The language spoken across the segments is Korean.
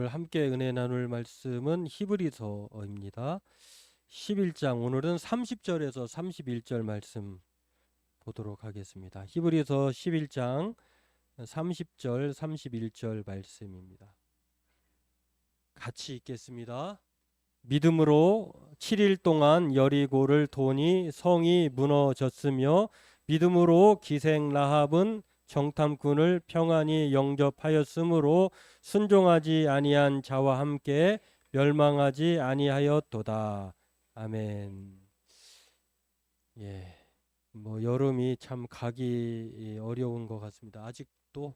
오늘 함께 은혜 나눌 말씀은 히브리서입니다. 11장 오늘은 30절에서 31절 말씀 보도록 하겠습니다. 히브리서 11장 30절 31절 말씀입니다. 같이 읽겠습니다. 믿음으로 7일 동안 여리고를 도니 성이 무너졌으며 믿음으로 기생 라합은 정탐꾼을 평안히 영접하였으므로 순종하지 아니한 자와 함께 멸망하지 아니하였도다. 아멘. 예, 여름이 참 가기 어려운 것 같습니다. 아직도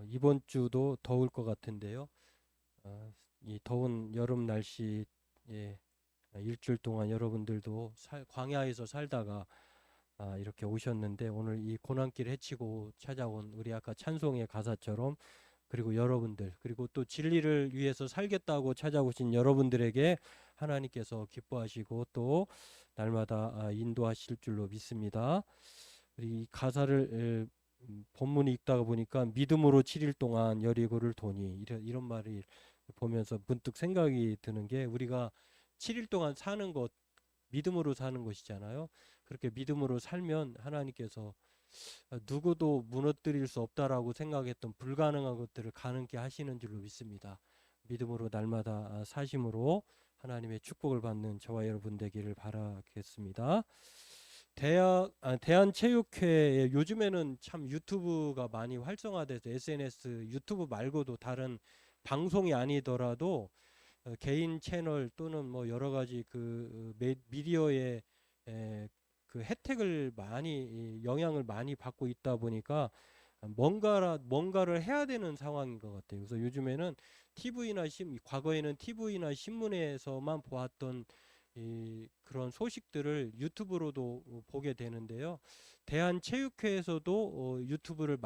이번 주도 더울 것 같은데요. 이 더운 여름 날씨에 일주일 동안 여러분들도 광야에서 살다가 이렇게 오셨는데 오늘 이 고난길 헤치고 찾아온 우리 아까 찬송의 가사처럼 그리고 여러분들 그리고 또 진리를 위해서 살겠다고 찾아오신 여러분들에게 하나님께서 기뻐하시고 또 날마다 인도하실 줄로 믿습니다. 우리 가사를 본문이 읽다가 보니까 믿음으로 7일 동안 여리고를 도니 이런 말이 보면서 문득 생각이 드는 게 우리가 7일 동안 사는 것 믿음으로 사는 것이잖아요. 그렇게 믿음으로 살면 하나님께서 누구도 무너뜨릴 수 없다라고 생각했던 불가능한 것들을 가능케 하시는 줄로 믿습니다. 믿음으로 날마다 사심으로 하나님의 축복을 받는 저와 여러분 되기를 바라겠습니다. 대한체육회에 요즘에는 참 유튜브가 많이 활성화돼서 SNS 유튜브 말고도 다른 방송이 아니더라도 개인 채널 또는 여러 가지 그 미디어의 그 혜택을 많이 영향을 많이 받고 있다 보니까 뭔가를 해야 되는 상황인 것 같아요. 그래서 요즘에는 과거에는 TV나 신문에서만 보았던 그런 소식들을 유튜브로도 보게 되는데요. 대한체육회에서도 유튜브를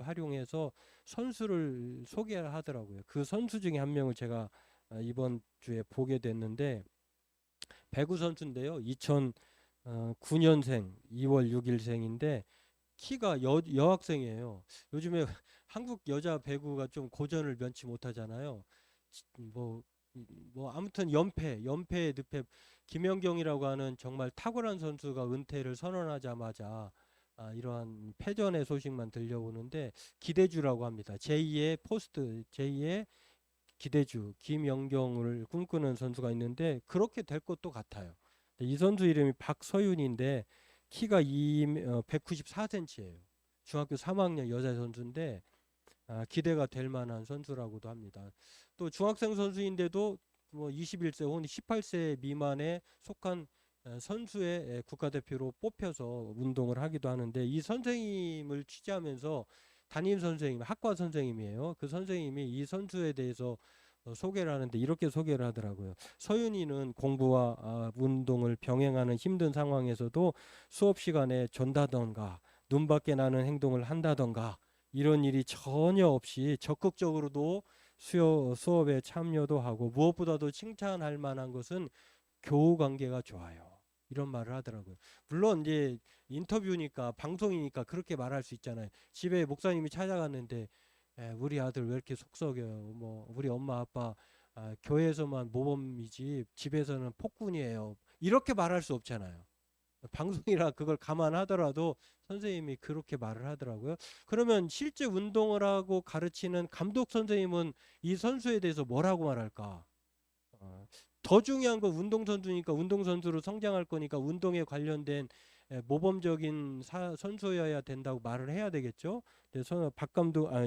활용해서 선수를 소개를 하더라고요. 그 선수 중에 한 명을 제가 이번 주에 보게 됐는데 배구 선수인데요. 2009년생 2월 6일생인데 키가 여학생이에요. 요즘에 한국 여자 배구가 좀 고전을 면치 못하잖아요. 뭐, 아무튼 연패 늪에 김연경이라고 하는 정말 탁월한 선수가 은퇴를 선언하자마자 이러한 패전의 소식만 들려오는데 기대주라고 합니다. 제2의 기대주 김연경을 꿈꾸는 선수가 있는데 그렇게 될 것도 같아요. 이 선수 이름이 박서윤인데 키가 194cm예요. 중학교 3학년 여자 선수인데 기대가 될 만한 선수라고도 합니다. 또 중학생 선수인데도 21세 혹은 18세 미만에 속한 선수의 국가대표로 뽑혀서 운동을 하기도 하는데 이 선생님을 취재하면서 담임 선생님, 학과 선생님이에요. 그 선생님이 이 선수에 대해서 소개를 하는데 이렇게 소개를 하더라고요. 서윤이는 공부와 운동을 병행하는 힘든 상황에서도 수업 시간에 존다던가 눈밖에 나는 행동을 한다던가 이런 일이 전혀 없이 적극적으로도 수업에 참여도 하고 무엇보다도 칭찬할 만한 것은 교우 관계가 좋아요. 이런 말을 하더라고요. 물론 이제 인터뷰니까 방송이니까 그렇게 말할 수 있잖아요. 집에 목사님이 찾아갔는데 우리 아들 왜 이렇게 속썩여요? 우리 엄마 아빠 교회에서만 모범이지 집에서는 폭군이에요. 이렇게 말할 수 없잖아요. 방송이라 그걸 감안하더라도 선생님이 그렇게 말을 하더라고요. 그러면 실제 운동을 하고 가르치는 감독 선생님은 이 선수에 대해서 뭐라고 말할까? 더 중요한 건 운동선수니까 운동선수로 성장할 거니까 운동에 관련된 모범적인 선수여야 된다고 말을 해야 되겠죠. 그래서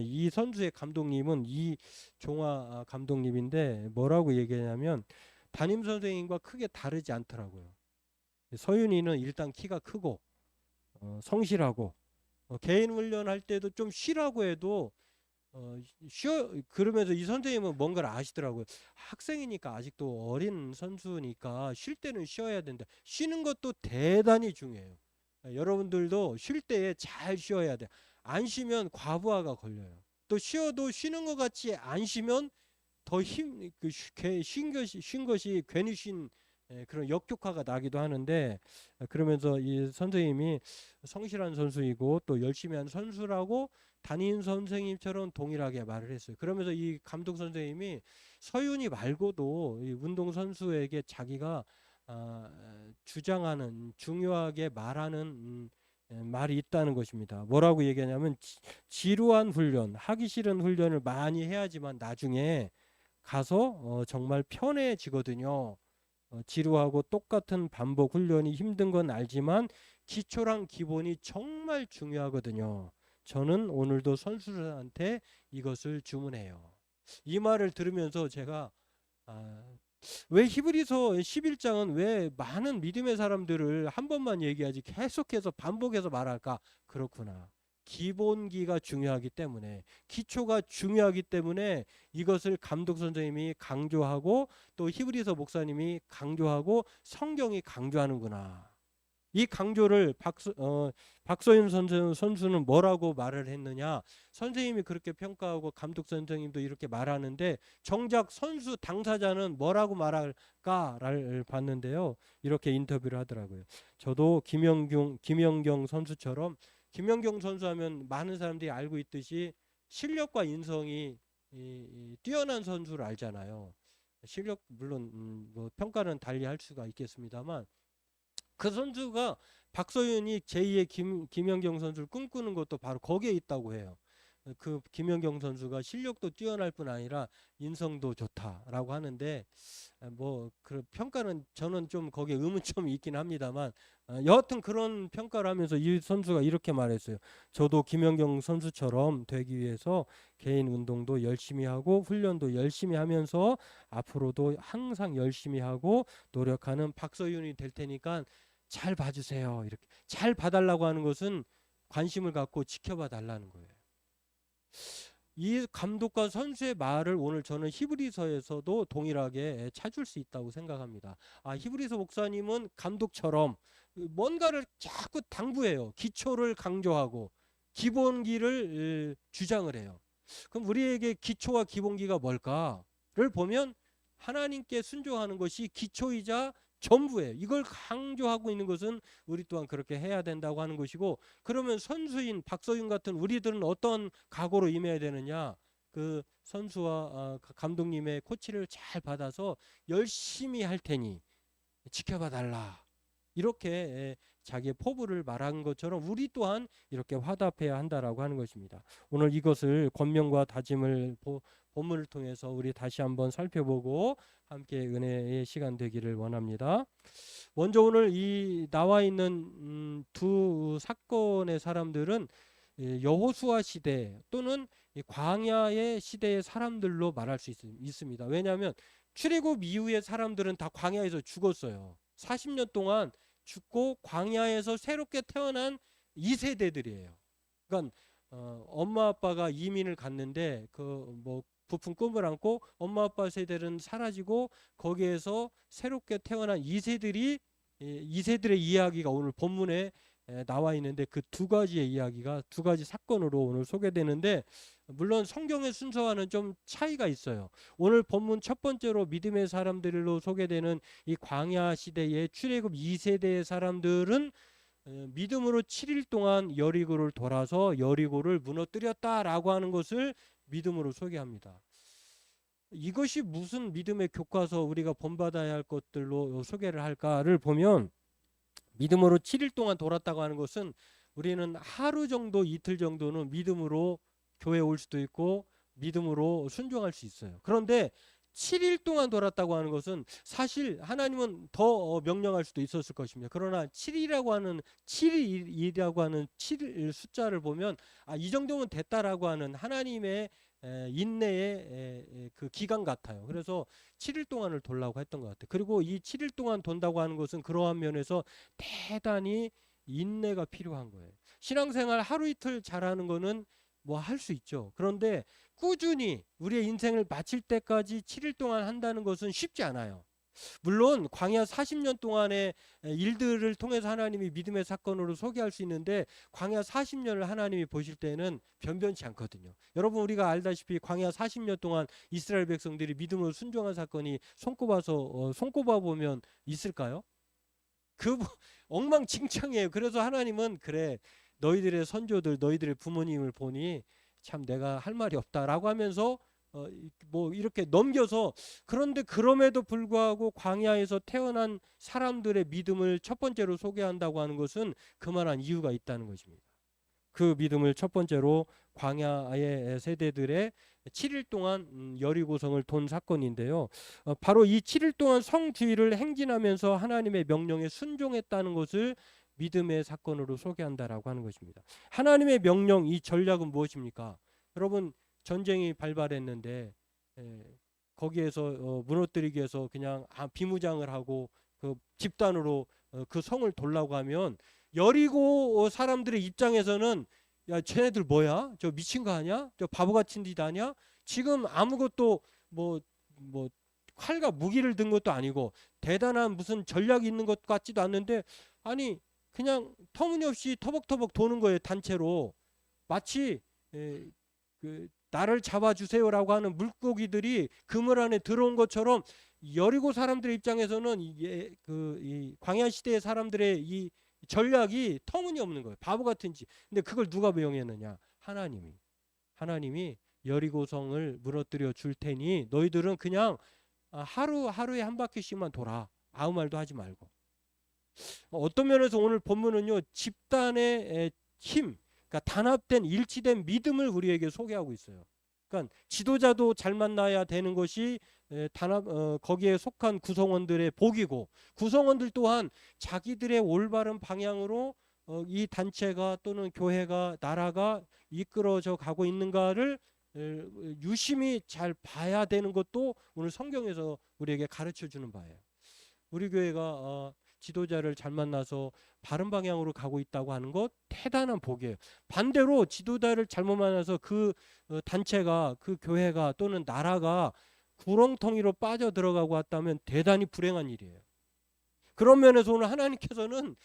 이 선수의 감독님은 이종화 감독님인데 뭐라고 얘기하냐면 담임 선생님과 크게 다르지 않더라고요. 서윤이는 일단 키가 크고 성실하고 개인 훈련할 때도 좀 쉬라고 해도 그러면서 이 선생님은 뭔가를 아시더라고요. 학생이니까 아직도 어린 선수니까 쉴 때는 쉬어야 된다. 쉬는 것도 대단히 중요해요. 여러분들도 쉴 때에 잘 쉬어야 돼. 안 쉬면 과부하가 걸려요. 또 쉬어도 쉬는 것 같이 안 쉬면 더 쉰 것이 괜히 쉰 그런 역효과가 나기도 하는데 그러면서 이 선생님이 성실한 선수이고 또 열심히 하는 선수라고 담임 선생님처럼 동일하게 말을 했어요. 그러면서 이 감독 선생님이 서윤이 말고도 이 운동선수에게 자기가 주장하는 중요하게 말하는 말이 있다는 것입니다. 뭐라고 얘기하냐면 지루한 훈련, 하기 싫은 훈련을 많이 해야지만 나중에 가서 정말 편해지거든요. 지루하고 똑같은 반복 훈련이 힘든 건 알지만 기초랑 기본이 정말 중요하거든요. 저는 오늘도 선수들한테 이것을 주문해요. 이 말을 들으면서 제가 왜 히브리서 11장은 왜 많은 믿음의 사람들을 한 번만 얘기하지 계속해서 반복해서 말할까? 그렇구나. 기본기가 중요하기 때문에, 기초가 중요하기 때문에 이것을 감독 선생님이 강조하고 또 히브리서 목사님이 강조하고 성경이 강조하는구나. 이 강조를 박서윤 선수는 뭐라고 말을 했느냐? 선생님이 그렇게 평가하고 감독 선생님도 이렇게 말하는데 정작 선수 당사자는 뭐라고 말할까를 봤는데요. 이렇게 인터뷰를 하더라고요. 저도 김연경 선수처럼, 김연경 선수 하면 많은 사람들이 알고 있듯이 실력과 인성이 뛰어난 선수를 알잖아요. 실력 물론 뭐 평가는 달리 할 수가 있겠습니다만, 그 선수가 박서윤이 제2의 김연경 선수를 꿈꾸는 것도 바로 거기에 있다고 해요. 그 김연경 선수가 실력도 뛰어날 뿐 아니라 인성도 좋다라고 하는데, 뭐 그 평가는 저는 좀 거기에 의문점이 있긴 합니다만, 여하튼 그런 평가를 하면서 이 선수가 이렇게 말했어요. 저도 김연경 선수처럼 되기 위해서 개인 운동도 열심히 하고 훈련도 열심히 하면서 앞으로도 항상 열심히 하고 노력하는 박서윤이 될 테니까 잘 봐주세요. 이렇게 잘 봐달라고 하는 것은 관심을 갖고 지켜봐 달라는 거예요. 이 감독과 선수의 말을 오늘 저는 히브리서에서도 동일하게 찾을 수 있다고 생각합니다. 히브리서 목사님은 감독처럼 뭔가를 자꾸 당부해요. 기초를 강조하고 기본기를 주장을 해요. 그럼 우리에게 기초와 기본기가 뭘까를 보면 하나님께 순종하는 것이 기초이자 전부예요. 이걸 강조하고 있는 것은 우리 또한 그렇게 해야 된다고 하는 것이고, 그러면 선수인 박서윤 같은 우리들은 어떤 각오로 임해야 되느냐? 그 선수와 감독님의 코치를 잘 받아서 열심히 할 테니 지켜봐 달라. 이렇게 자기의 포부를 말한 것처럼 우리 또한 이렇게 화답해야 한다라고 하는 것입니다. 오늘 이것을 권면과 다짐을 본문을 통해서 우리 다시 한번 살펴보고 함께 은혜의 시간 되기를 원합니다. 먼저 오늘 이 나와 있는 두 사건의 사람들은 여호수아 시대 또는 광야의 시대의 사람들로 말할 수 있습니다. 왜냐하면 출애굽 이후의 사람들은 다 광야에서 죽었어요. 40년 동안 죽고 광야에서 새롭게 태어난 2세대들이에요. 그러니까 엄마 아빠가 이민을 갔는데 그 부푼 꿈을 안고 엄마 아빠 세대는 사라지고 거기에서 새롭게 태어난 2세들의 이야기가 오늘 본문에 나와 있는데, 그 두 가지의 이야기가 두 가지 사건으로 오늘 소개되는데, 물론 성경의 순서와는 좀 차이가 있어요. 오늘 본문 첫 번째로 믿음의 사람들로 소개되는 이 광야 시대의 출애굽 2세대의 사람들은 믿음으로 7일 동안 여리고를 돌아서 여리고를 무너뜨렸다라고 하는 것을 믿음으로 소개합니다. 이것이 무슨 믿음의 교과서 우리가 본받아야 할 것들로 소개를 할까를 보면, 믿음으로 7일 동안 돌았다고 하는 것은 우리는 하루 정도 이틀 정도는 믿음으로 교회에 올 수도 있고 믿음으로 순종할 수 있어요. 그런데 7일 동안 돌았다고 하는 것은 사실 하나님은 더 명령할 수도 있었을 것입니다. 그러나 7이라고 하는 7일 숫자를 보면 이 정도면 됐다라고 하는 하나님의 인내의 그 기간 같아요. 그래서 7일 동안을 돌라고 했던 것 같아요. 그리고 이 7일 동안 돈다고 하는 것은 그러한 면에서 대단히 인내가 필요한 거예요. 신앙생활 하루 이틀 잘하는 거는 뭐 할 수 있죠. 그런데 꾸준히 우리의 인생을 마칠 때까지 7일 동안 한다는 것은 쉽지 않아요. 물론 광야 40년 동안의 일들을 통해서 하나님이 믿음의 사건으로 소개할 수 있는데, 광야 40년을 하나님이 보실 때는 변변치 않거든요. 여러분, 우리가 알다시피 광야 40년 동안 이스라엘 백성들이 믿음으로 순종한 사건이 손꼽아 보면 있을까요? 엉망진창이에요. 그래서 하나님은 그래, 너희들의 선조들, 너희들의 부모님을 보니 참 내가 할 말이 없다라고 하면서 뭐 이렇게 넘겨서, 그런데 그럼에도 불구하고 광야에서 태어난 사람들의 믿음을 첫 번째로 소개한다고 하는 것은 그만한 이유가 있다는 것입니다. 그 믿음을 첫 번째로 광야의 세대들의 7일 동안 여리고성을 돈 사건인데요. 바로 이 7일 동안 성 주위를 행진하면서 하나님의 명령에 순종했다는 것을 믿음의 사건으로 소개한다라고 하는 것입니다. 하나님의 명령, 이 전략은 무엇입니까? 여러분, 전쟁이 발발했는데 거기에서 무너뜨리기 위해서 그냥 비무장을 하고 그 집단으로 그 성을 돌라고 하면 여리고 사람들의 입장에서는 야, 쟤네들 뭐야? 저 미친 거 아니야? 저 바보 같은 짓 아니야? 지금 아무것도 뭐 칼과 무기를 든 것도 아니고 대단한 무슨 전략이 있는 것 같지도 않는데, 아니 그냥 터무니없이 터벅터벅 도는 거예요. 단체로. 마치 그 나를 잡아주세요라고 하는 물고기들이 그물 안에 들어온 것처럼 여리고 사람들의 입장에서는 이 광야 시대의 사람들의 이 전략이 터무니없는 거예요. 바보 같은지. 근데 그걸 누가 명령했느냐? 하나님이 여리고성을 무너뜨려 줄 테니 너희들은 그냥 하루에 한 바퀴씩만 돌아. 아무 말도 하지 말고. 어떤 면에서 오늘 본문은요, 집단의 힘, 그러니까 단합된 일치된 믿음을 우리에게 소개하고 있어요. 그러니까 지도자도 잘 만나야 되는 것이 거기에 속한 구성원들의 복이고, 구성원들 또한 자기들의 올바른 방향으로 이 단체가 또는 교회가, 나라가 이끌어져 가고 있는가를 유심히 잘 봐야 되는 것도 오늘 성경에서 우리에게 가르쳐 주는 바예요. 우리 교회가 지도자를 잘 만나서 바른 방향으로 가고 있다고 하는 것 대단한 복이에요. 반대로 지도자를 잘못 만나서 그 단체가, 그 교회가 또는 나라가 구렁텅이로 빠져 들어가고 왔다면 대단히 불행한 일이에요. 그런 면에서 오늘 하나님께서는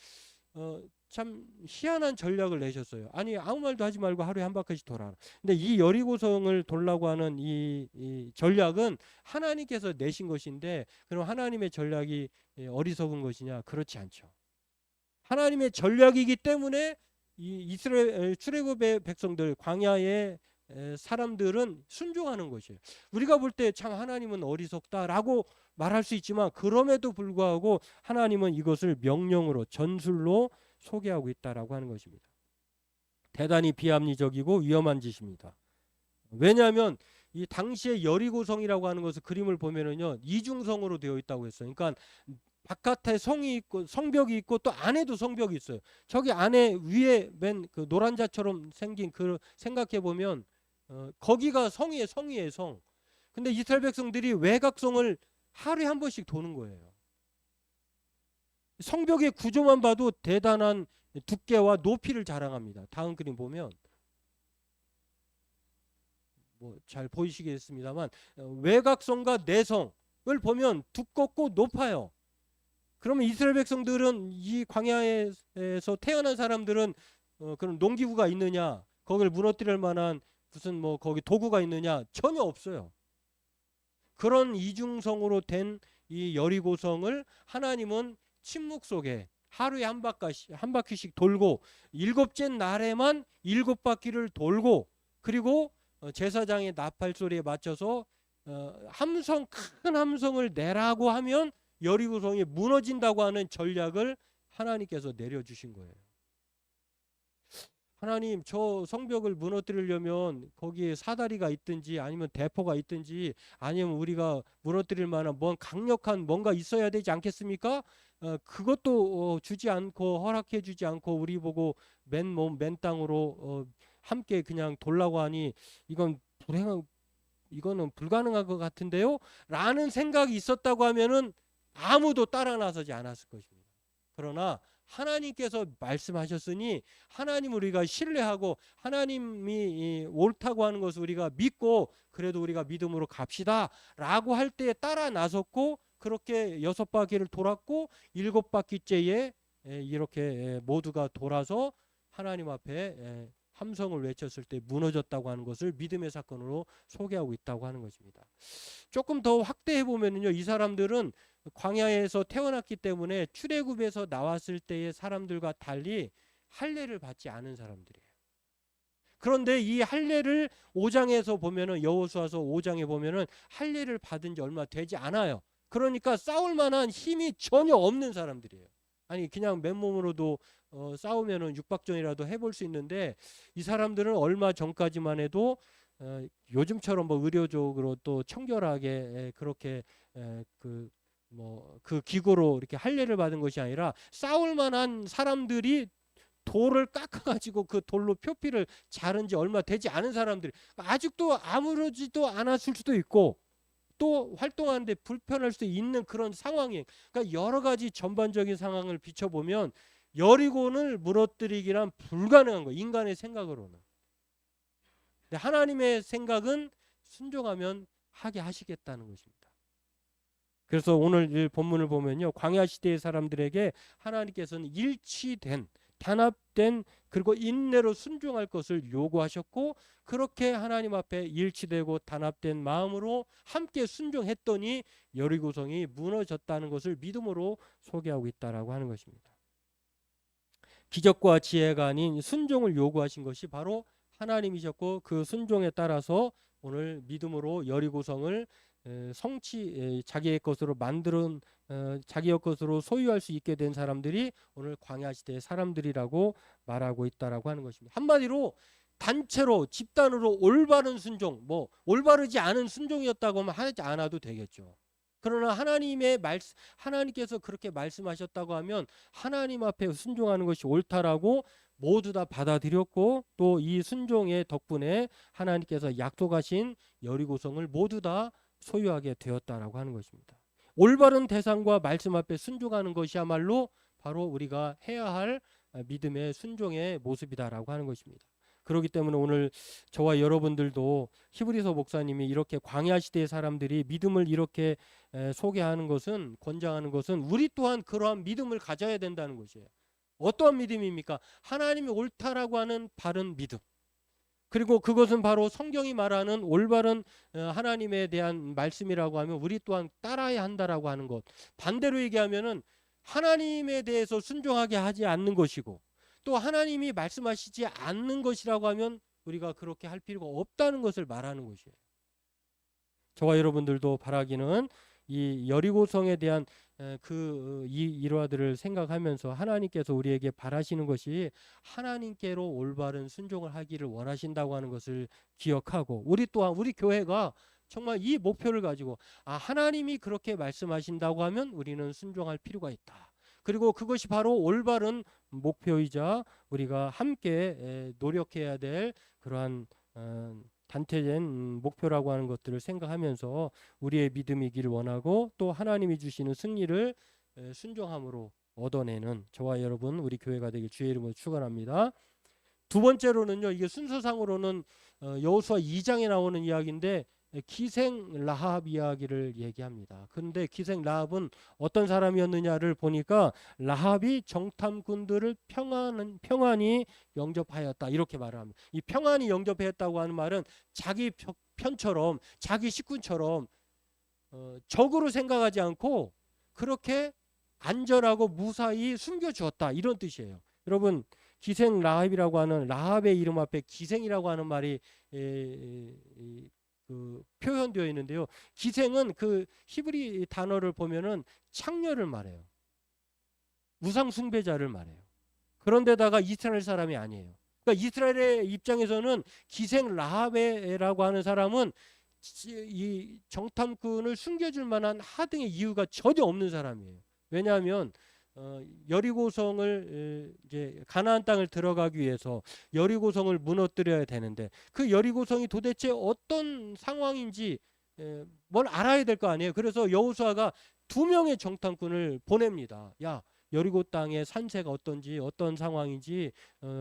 참 희한한 전략을 내셨어요. 아니 아무 말도 하지 말고 하루에 한 바퀴씩 돌아라. 근데 이 여리고성을 돌라고 하는 이 전략은 하나님께서 내신 것인데, 그럼 하나님의 전략이 어리석은 것이냐? 그렇지 않죠. 하나님의 전략이기 때문에 이 이스라엘 출애굽의 백성들, 광야의 사람들은 순종하는 것이에요. 우리가 볼 때 참 하나님은 어리석다라고 말할 수 있지만, 그럼에도 불구하고 하나님은 이것을 명령으로, 전술로 소개하고 있다라고 하는 것입니다. 대단히 비합리적이고 위험한 짓입니다. 왜냐하면 이 당시에 여리고성이라고 하는 것을 그림을 보면은요, 이중성으로 되어 있다고 했어요. 그러니까 바깥에 성이 있고 성벽이 있고 또 안에도 성벽이 있어요. 저기 안에 위에 맨 그 노란 자처럼 생긴 그 생각해 보면 거기가 성이에요. 성. 근데 이스라엘 백성들이 외곽성을 하루에 한 번씩 도는 거예요. 성벽의 구조만 봐도 대단한 두께와 높이를 자랑합니다. 다음 그림 보면 뭐 잘 보이시겠습니다만, 외곽성과 내성을 보면 두껍고 높아요. 그러면 이스라엘 백성들은, 이 광야에서 태어난 사람들은 그런 농기구가 있느냐, 거기를 무너뜨릴 만한 무슨 뭐 거기 도구가 있느냐? 전혀 없어요. 그런 이중성으로 된 이 여리고성을 하나님은 침묵 속에 하루에 한 바퀴씩 돌고, 일곱째 날에만 7바퀴를 돌고, 그리고 제사장의 나팔 소리에 맞춰서 큰 함성을 내라고 하면 여리고성이 무너진다고 하는 전략을 하나님께서 내려주신 거예요. 하나님, 저 성벽을 무너뜨리려면 거기에 사다리가 있든지 아니면 대포가 있든지 아니면 우리가 무너뜨릴 만한 강력한 뭔가 있어야 되지 않겠습니까? 그것도 주지 않고, 허락해 주지 않고 우리 보고 맨 땅으로 함께 그냥 돌라고 하니 이거는 불가능한 것 같은데요? 라는 생각이 있었다고 하면은 아무도 따라 나서지 않았을 것입니다. 그러나 하나님께서 말씀하셨으니 하나님 우리가 신뢰하고, 하나님이 옳다고 하는 것을 우리가 믿고, 그래도 우리가 믿음으로 갑시다 라고 할 때에 따라 나섰고, 그렇게 6바퀴를 돌았고 7바퀴째에 이렇게 모두가 돌아서 하나님 앞에 함성을 외쳤을 때 무너졌다고 하는 것을 믿음의 사건으로 소개하고 있다고 하는 것입니다. 조금 더 확대해 보면요, 이 사람들은 광야에서 태어났기 때문에 출애굽에서 나왔을 때의 사람들과 달리 할례를 받지 않은 사람들이에요. 그런데 이 할례를 5장에서 보면은, 여호수아서 5장에 보면은 할례를 받은 지 얼마 되지 않아요. 그러니까 싸울 만한 힘이 전혀 없는 사람들이에요. 아니 그냥 맨몸으로도 싸우면은 육박전이라도 해볼 수 있는데, 이 사람들은 얼마 전까지만 해도 요즘처럼 뭐 의료적으로 또 청결하게 그렇게 그 기구로 이렇게 할례를 받은 것이 아니라, 싸울 만한 사람들이 돌을 깎아가지고 그 돌로 표피를 자른 지 얼마 되지 않은 사람들이 아직도 아무렇지도 않았을 수도 있고, 또 활동하는데 불편할 수 있는 그런 상황이에요. 그러니까 여러 가지 전반적인 상황을 비춰보면 여리고를 무너뜨리기란 불가능한 거예요, 인간의 생각으로는. 근데 하나님의 생각은 순종하면 하게 하시겠다는 것입니다. 그래서 오늘 이 본문을 보면요, 광야 시대의 사람들에게 하나님께서는 일치된, 단합된, 그리고 인내로 순종할 것을 요구하셨고, 그렇게 하나님 앞에 일치되고 단합된 마음으로 함께 순종했더니 여리고성이 무너졌다는 것을 믿음으로 소개하고 있다라고 하는 것입니다. 기적과 지혜가 아닌 순종을 요구하신 것이 바로 하나님이셨고, 그 순종에 따라서 오늘 믿음으로 여리고성을 자기의 것으로 만드는, 자기의 것으로 소유할 수 있게 된 사람들이 오늘 광야 시대의 사람들이라고 말하고 있다라고 하는 것입니다. 한마디로 단체로 집단으로 올바른 순종, 뭐 올바르지 않은 순종이었다고 하면 하지 않아도 되겠죠. 그러나 하나님께서 그렇게 말씀하셨다고 하면 하나님 앞에 순종하는 것이 옳다라고 모두 다 받아들였고, 또 이 순종의 덕분에 하나님께서 약속하신 여리고성을 모두 다 소유하게 되었다라고 하는 것입니다. 올바른 대상과 말씀 앞에 순종하는 것이야말로 바로 우리가 해야 할 믿음의 순종의 모습이다라고 하는 것입니다. 그렇기 때문에 오늘 저와 여러분들도 히브리서 목사님이 이렇게 광야 시대의 사람들이 믿음을 이렇게 소개하는 것은, 권장하는 것은 우리 또한 그러한 믿음을 가져야 된다는 것이에요. 어떠한 믿음입니까? 하나님이 옳다라고 하는 바른 믿음. 그리고 그것은 바로 성경이 말하는 올바른 하나님에 대한 말씀이라고 하면 우리 또한 따라야 한다라고 하는 것. 반대로 얘기하면은 하나님에 대해서 순종하게 하지 않는 것이고, 또 하나님이 말씀하시지 않는 것이라고 하면 우리가 그렇게 할 필요가 없다는 것을 말하는 것이에요. 저와 여러분들도 바라기는 이 여리고성에 대한 이 일화들을 생각하면서 하나님께서 우리에게 바라시는 것이 하나님께로 올바른 순종을 하기를 원하신다고 하는 것을 기억하고, 우리 또한 우리 교회가 정말 이 목표를 가지고 하나님이 그렇게 말씀하신다고 하면 우리는 순종할 필요가 있다. 그리고 그것이 바로 올바른 목표이자 우리가 함께 노력해야 될 그러한 단체된 목표라고 하는 것들을 생각하면서 우리의 믿음이기를 원하고, 또 하나님이 주시는 승리를 순종함으로 얻어내는 저와 여러분 우리 교회가 되길 주의 이름으로 축원합니다. 두 번째로는요, 이게 순서상으로는 여호수아 2장에 나오는 이야기인데 기생 라합 이야기를 얘기합니다. 그런데 기생 라합은 어떤 사람이었느냐를 보니까 라합이 정탐꾼들을 평안히 영접하였다, 이렇게 말을 합니다. 이 평안히 영접했다고 하는 말은 자기 편처럼, 자기 식구처럼 적으로 생각하지 않고 그렇게 안전하고 무사히 숨겨주었다, 이런 뜻이에요. 여러분, 기생 라합이라고 하는, 라합의 이름 앞에 기생이라고 하는 말이 표현되어 있는데요. 기생은 그 히브리 단어를 보면은 창녀를 말해요. 우상 숭배자를 말해요. 그런데다가 이스라엘 사람이 아니에요. 그러니까 이스라엘의 입장에서는 기생 라합이라고 하는 사람은 이 정탐꾼을 숨겨줄 만한 하등의 이유가 전혀 없는 사람이에요. 왜냐하면 여리고성을 이제 가나안 땅을 들어가기 위해서 여리고성을 무너뜨려야 되는데, 그 여리고성이 도대체 어떤 상황인지 뭘 알아야 될 거 아니에요. 그래서 여호수아가 2명의 정탐꾼을 보냅니다. 야, 여리고 땅의 산세가 어떤지, 어떤 상황인지,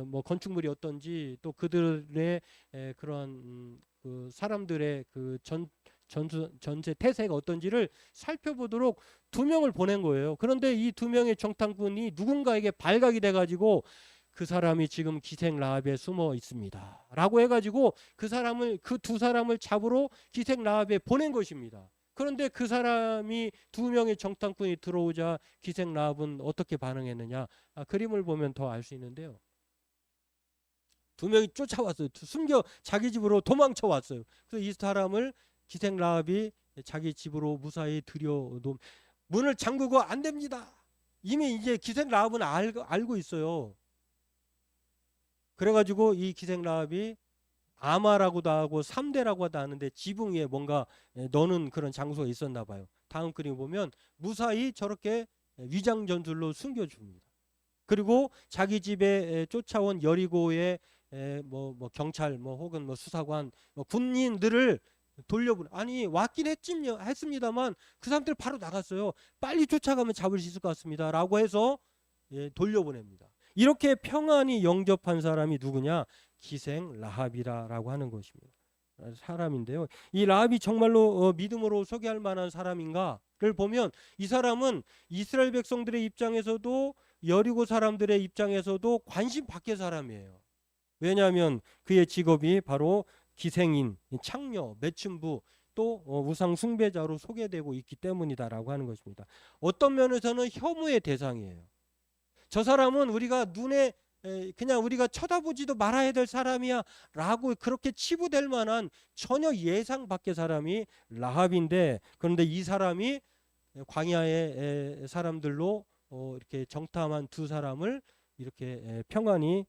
뭐 건축물이 어떤지, 또 그들의 그런 그 사람들의 그 전세 태세가 어떤지를 살펴보도록 2명을 보낸 거예요. 그런데 이 2명의 정탐꾼이 누군가에게 발각이 돼가지고 그 사람이 지금 기생 라합에 숨어 있습니다 라고 해가지고 그 2사람을 잡으러 기생 라합에 보낸 것입니다. 그런데 그 사람이 2명의 정탐꾼이 들어오자 기생 라합은 어떻게 반응했느냐, 그림을 보면 더 알 수 있는데요. 두 명이 쫓아왔어요. 숨겨 자기 집으로 도망쳐 왔어요. 그래서 이 사람을 기생 라합이 자기 집으로 무사히 들여놓은, 문을 잠그고 안 됩니다. 이미 이제 기생 라합은 알고 있어요. 그래가지고 이 기생 라합이 아마라고도 하고 3대라고도 하는데 지붕 위에 뭔가 넣는 그런 장소가 있었나 봐요. 다음 그림 보면 무사히 저렇게 위장 전술로 숨겨줍니다. 그리고 자기 집에 쫓아온 여리고의 뭐 경찰 뭐 혹은 뭐 수사관 뭐 군인들을 돌려보내. 아니 왔긴 했습니다만 그 사람들 바로 나갔어요. 빨리 쫓아가면 잡을 수 있을 것 같습니다라고 해서 돌려보냅니다. 이렇게 평안히 영접한 사람이 누구냐? 기생 라합이라고 하는 것입니다. 사람인데요. 이 라합이 정말로 믿음으로 소개할 만한 사람인가를 보면 이 사람은 이스라엘 백성들의 입장에서도 여리고 사람들의 입장에서도 관심 밖의 사람이에요. 왜냐하면 그의 직업이 바로 기생인, 창녀, 매춘부, 또 우상 숭배자로 소개되고 있기 때문이다라고 하는 것입니다. 어떤 면에서는 혐오의 대상이에요. 저 사람은 우리가 눈에 그냥 우리가 쳐다보지도 말아야 될 사람이야 라고 그렇게 치부될 만한 전혀 예상 밖의 사람이 라합인데, 그런데 이 사람이 광야의 사람들로 이렇게 정탐한 두 사람을 이렇게 평안히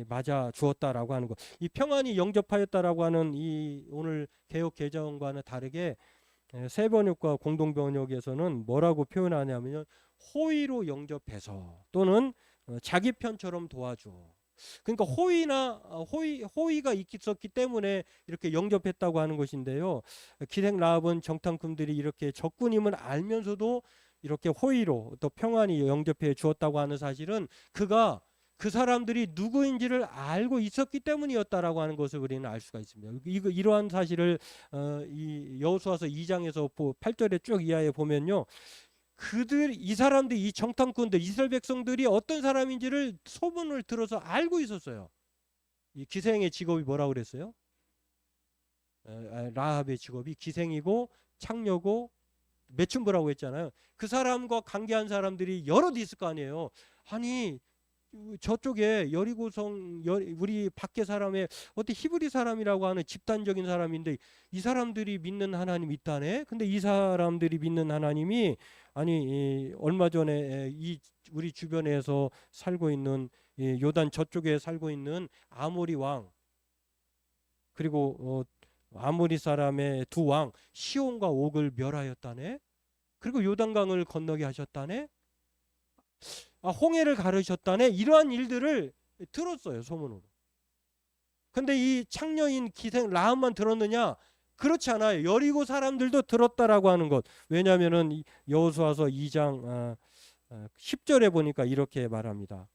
맞아 주었다라고 하는 것. 이 평안히 영접하였다라고 하는 이 오늘 개역 개정과는 다르게 새 번역과 공동 번역에서는 뭐라고 표현하냐면요, 호의로 영접해서 또는 자기 편처럼 도와줘. 그러니까 호의가 있었기 때문에 이렇게 영접했다고 하는 것인데요. 기생 라합은 정탐꾼들이 이렇게 적군임을 알면서도 이렇게 호의로 또 평안히 영접해 주었다고 하는 사실은 그가 그 사람들이 누구인지를 알고 있었기 때문이었다라고 하는 것을 우리는 알 수가 있습니다. 이러한 사실을 이 여호수아서 2장에서 8절에 쭉 이하에 보면요, 이 사람들, 이 정탐꾼들, 이스라엘 백성들이 어떤 사람인지를 소문을 들어서 알고 있었어요. 이 기생의 직업이 뭐라고 그랬어요? 라합의 직업이 기생이고 창녀고 매춘부라고 했잖아요. 그 사람과 관계한 사람들이 여럿 있을 거 아니에요. 아니 저쪽에 여리고성 우리 밖에 사람의 어때 히브리 사람이라고 하는 집단적인 사람인데 이 사람들이 믿는 하나님이 있다네. 근데 이 사람들이 믿는 하나님이 아니 얼마 전에 이 우리 주변에서 살고 있는 요단 저쪽에 살고 있는 아모리 왕, 그리고 아모리 사람의 두 왕 시온과 옥을 멸하였다네. 그리고 요단강을 건너게 하셨다네. 홍해를 가르셨다네. 이러한 일들을 들었어요, 소문으로. 근데 이 창녀인 기생 라합만 들었느냐? 그렇지 않아요. 여리고 사람들도 들었다라고 하는 것. 왜냐하면은 여호수아서 2장 10절에 보니까 이렇게 말합니다.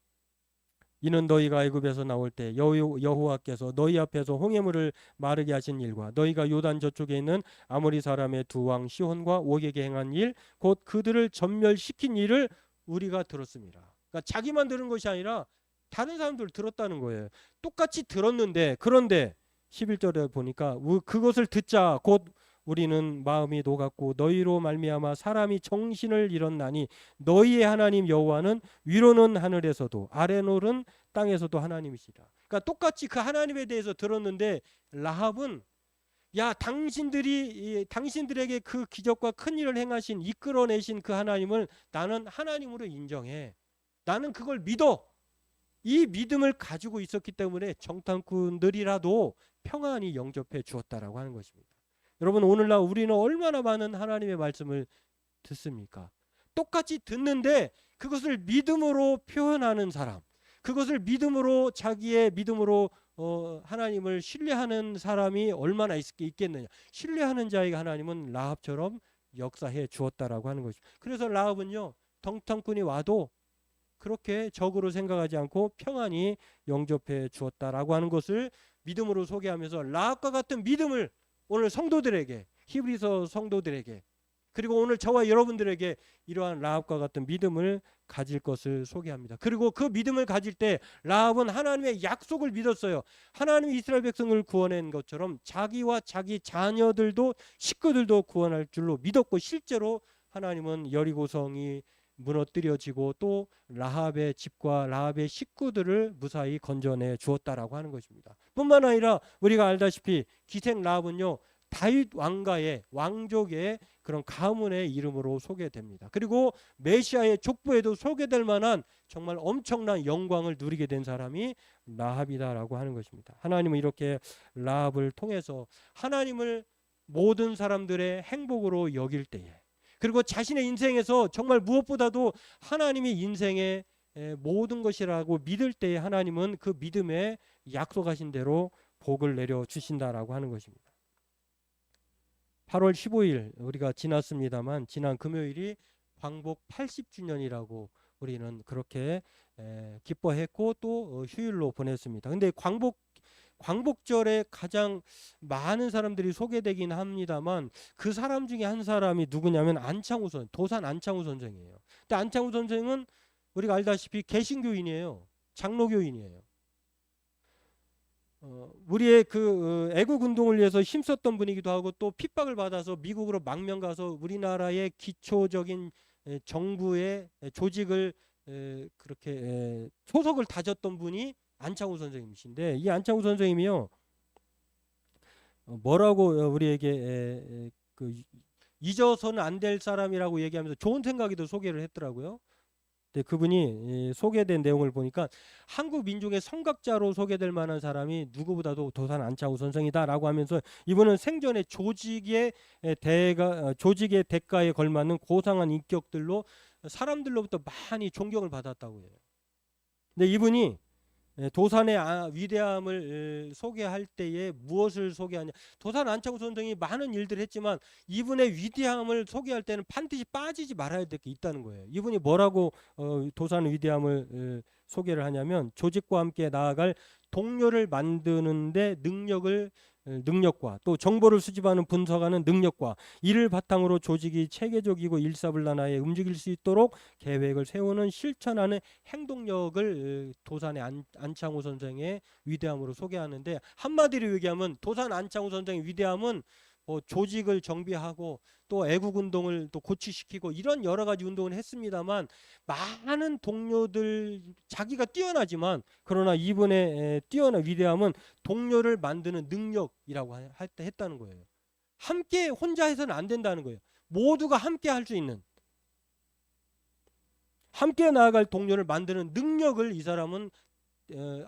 이는 너희가 애굽에서 나올 때 여호와께서 너희 앞에서 홍해물을 마르게 하신 일과 너희가 요단 저쪽에 있는 아모리 사람의 두 왕 시혼과 옥에게 행한 일, 곧 그들을 전멸시킨 일을 우리가 들었습니다. 그러니까 자기만 들은 것이 아니라 다른 사람들 들었다는 거예요. 똑같이 들었는데, 그런데 11절에 보니까 그것을 듣자 곧 우리는 마음이 녹았고 너희로 말미암아 사람이 정신을 잃었나니 너희의 하나님 여호와는 위로는 하늘에서도 아래로는 땅에서도 하나님이시라. 그러니까 똑같이 그 하나님에 대해서 들었는데 라합은 야 당신들에게 그 기적과 큰 일을 행하신 이끌어내신 그 하나님을 나는 하나님으로 인정해. 나는 그걸 믿어. 이 믿음을 가지고 있었기 때문에 정탐꾼들이라도 평안히 영접해 주었다라고 하는 것입니다. 여러분 오늘날 우리는 얼마나 많은 하나님의 말씀을 듣습니까? 똑같이 듣는데 그것을 믿음으로 표현하는 사람, 그것을 믿음으로 자기의 믿음으로 하나님을 신뢰하는 사람이 얼마나 있겠느냐. 신뢰하는 자에게 하나님은 라합처럼 역사해 주었다라고 하는 것이죠. 그래서 라합은요, 정탐꾼이 와도 그렇게 적으로 생각하지 않고 평안히 영접해 주었다라고 하는 것을 믿음으로 소개하면서 라합과 같은 믿음을 오늘 성도들에게, 히브리서 성도들에게, 그리고 오늘 저와 여러분들에게 이러한 라합과 같은 믿음을 가질 것을 소개합니다. 그리고 그 믿음을 가질 때 라합은 하나님의 약속을 믿었어요. 하나님이 이스라엘 백성을 구원한 것처럼 자기와 자기 자녀들도 식구들도 구원할 줄로 믿었고, 실제로 하나님은 여리고성이 무너뜨려지고 또 라합의 집과 라합의 식구들을 무사히 건져내 주었다라고 하는 것입니다. 뿐만 아니라 우리가 알다시피 기생 라합은요, 다윗 왕가의 왕족의 그런 가문의 이름으로 소개됩니다. 그리고 메시아의 족보에도 소개될 만한 정말 엄청난 영광을 누리게 된 사람이 라합이다라고 하는 것입니다. 하나님은 이렇게 라합을 통해서 하나님을 모든 사람들의 행복으로 여길 때에, 그리고 자신의 인생에서 정말 무엇보다도 하나님이 인생의 모든 것이라고 믿을 때에 하나님은 그 믿음에 약속하신 대로 복을 내려 주신다라고 하는 것입니다. 8월 15일 우리가 지났습니다만 지난 금요일이 광복 80주년이라고 우리는 그렇게 기뻐했고 또 휴일로 보냈습니다. 근데 광복절에 가장 많은 사람들이 소개되긴 합니다만 그 사람 중에 한 사람이 누구냐면 도산 안창후 선생이에요. 근데 안창후 선생은 우리가 알다시피 개신교인이에요. 장로교인이에요. 우리의 그 애국 운동을 위해서 힘썼던 분이기도 하고 또 핍박을 받아서 미국으로 망명 가서 우리나라의 기초적인 정부의 조직을 그렇게 소속을 다졌던 분이 안창후 선생님이신데, 이 안창후 선생님이요 뭐라고 우리에게 그 잊어서는 안 될 사람이라고 얘기하면서 좋은 생각에도 소개를 했더라고요. 근데 그분이 소개된 내용을 보니까 한국 민중의 성각자로 소개될 만한 사람이 누구보다도 도산 안창후 선생이다라고 하면서 이분은 생전에 조직의 대가에 걸맞는 고상한 인격들로 사람들로부터 많이 존경을 받았다고 해요. 근데 이분이 도산의 위대함을 소개할 때에 무엇을 소개하냐, 도산 안창후 선생이 많은 일들을 했지만 이분의 위대함을 소개할 때는 반드시 빠지지 말아야 될 게 있다는 거예요. 이분이 뭐라고 도산의 위대함을 소개를 하냐면, 조직과 함께 나아갈 동료를 만드는데 능력과 또 정보를 수집하는 분석하는 능력과 이를 바탕으로 조직이 체계적이고 일사불란하게 움직일 수 있도록 계획을 세우는 실천하는 행동력을 도산의 안창후 선생의 위대함으로 소개하는데, 한마디로 얘기하면 도산 안창후 선생의 위대함은 조직을 정비하고 또 애국운동을 또 고취시키고 이런 여러 가지 운동을 했습니다만, 많은 동료들, 자기가 뛰어나지만 그러나 이분의 뛰어난 위대함은 동료를 만드는 능력이라고 할 때 했다는 거예요. 함께 혼자 해서는 안 된다는 거예요. 모두가 함께 할 수 있는, 함께 나아갈 동료를 만드는 능력을 이 사람은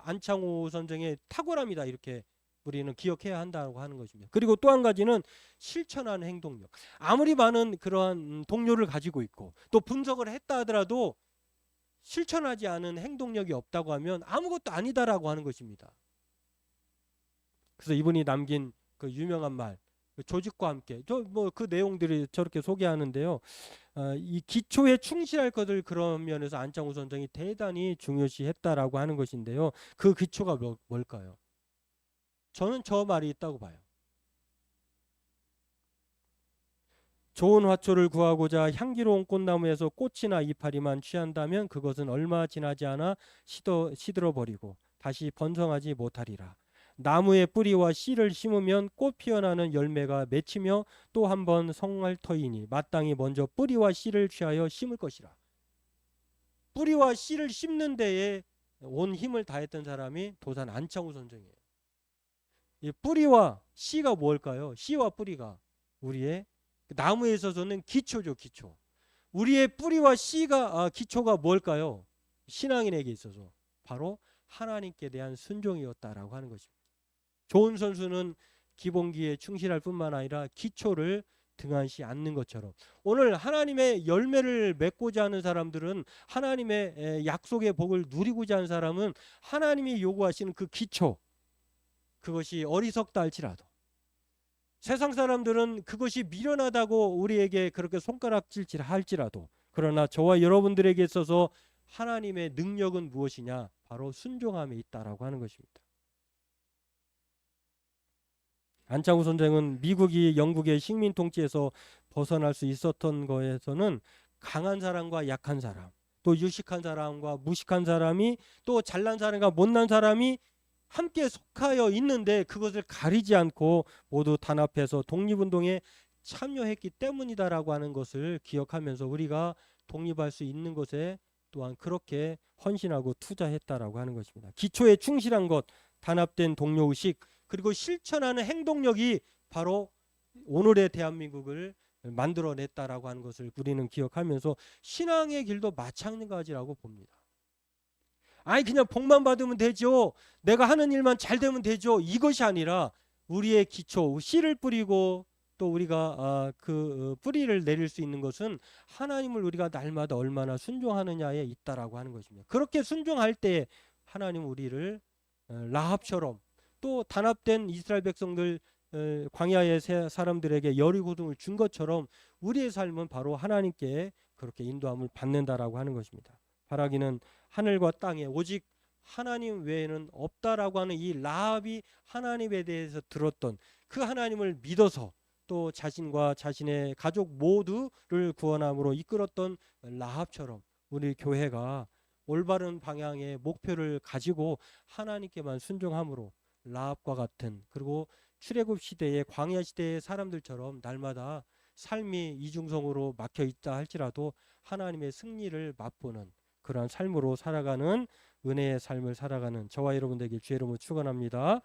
안창후 선생의 탁월함이다, 이렇게 우리는 기억해야 한다고 하는 것입니다. 그리고 또 한 가지는 실천하는 행동력. 아무리 많은 그러한 동료를 가지고 있고 또 분석을 했다 하더라도 실천하지 않은 행동력이 없다고 하면 아무것도 아니다라고 하는 것입니다. 그래서 이분이 남긴 그 유명한 말, 조직과 함께, 그 내용들이 저렇게 소개하는데요. 이 기초에 충실할 것을 그런 면에서 안창후 선생이 대단히 중요시했다라고 하는 것인데요. 그 기초가 뭘까요? 저는 저 말이 있다고 봐요. 좋은 화초를 구하고자 향기로운 꽃나무에서 꽃이나 이파리만 취한다면 그것은 얼마 지나지 않아 시들어버리고 다시 번성하지 못하리라. 나무의 뿌리와 씨를 심으면 꽃 피어나는 열매가 맺히며 또 한 번 성할 터이니 마땅히 먼저 뿌리와 씨를 취하여 심을 것이라. 뿌리와 씨를 심는 데에 온 힘을 다했던 사람이 도산 안창후 선생이에요. 이 뿌리와 씨가 뭘까요? 씨와 뿌리가 우리의 나무에 있어서는 기초죠, 기초. 우리의 뿌리와 씨가 기초가 뭘까요? 신앙인에게 있어서 바로 하나님께 대한 순종이었다라고 하는 것입니다. 좋은 선수는 기본기에 충실할 뿐만 아니라 기초를 등한시 않는 것처럼 오늘 하나님의 열매를 맺고자 하는 사람들은, 하나님의 약속의 복을 누리고자 하는 사람은 하나님이 요구하시는 그 기초, 그것이 어리석다 할지라도, 세상 사람들은 그것이 미련하다고 우리에게 그렇게 손가락질질 할지라도, 그러나 저와 여러분들에게 있어서 하나님의 능력은 무엇이냐? 바로 순종함에 있다라고 하는 것입니다. 안창후 선생은 미국이 영국의 식민 통치에서 벗어날 수 있었던 거에서는 강한 사람과 약한 사람, 또 유식한 사람과 무식한 사람이, 또 잘난 사람과 못난 사람이 함께 속하여 있는데 그것을 가리지 않고 모두 단합해서 독립운동에 참여했기 때문이다라고 하는 것을 기억하면서 우리가 독립할 수 있는 것에 또한 그렇게 헌신하고 투자했다라고 하는 것입니다. 기초에 충실한 것, 단합된 동료의식, 그리고 실천하는 행동력이 바로 오늘의 대한민국을 만들어냈다라고 하는 것을 우리는 기억하면서 신앙의 길도 마찬가지라고 봅니다. 아니 그냥 복만 받으면 되죠. 내가 하는 일만 잘 되면 되죠. 이것이 아니라 우리의 기초, 씨를 뿌리고 또 우리가 그 뿌리를 내릴 수 있는 것은 하나님을 우리가 날마다 얼마나 순종하느냐에 있다라고 하는 것입니다. 그렇게 순종할 때 하나님 우리를 라합처럼 또 단합된 이스라엘 백성들 광야의 사람들에게 여리고등을 준 것처럼 우리의 삶은 바로 하나님께 그렇게 인도함을 받는다라고 하는 것입니다. 바라기는 하늘과 땅에 오직 하나님 외에는 없다라고 하는 이 라합이 하나님에 대해서 들었던 그 하나님을 믿어서 또 자신과 자신의 가족 모두를 구원함으로 이끌었던 라합처럼 우리 교회가 올바른 방향의 목표를 가지고 하나님께만 순종함으로 라합과 같은, 그리고 출애굽 시대의 광야 시대의 사람들처럼 날마다 삶이 이중성으로 막혀 있다 할지라도 하나님의 승리를 맛보는 그러한 삶으로 살아가는, 은혜의 삶을 살아가는 저와 여러분 되길 주의 이름으로 축원합니다.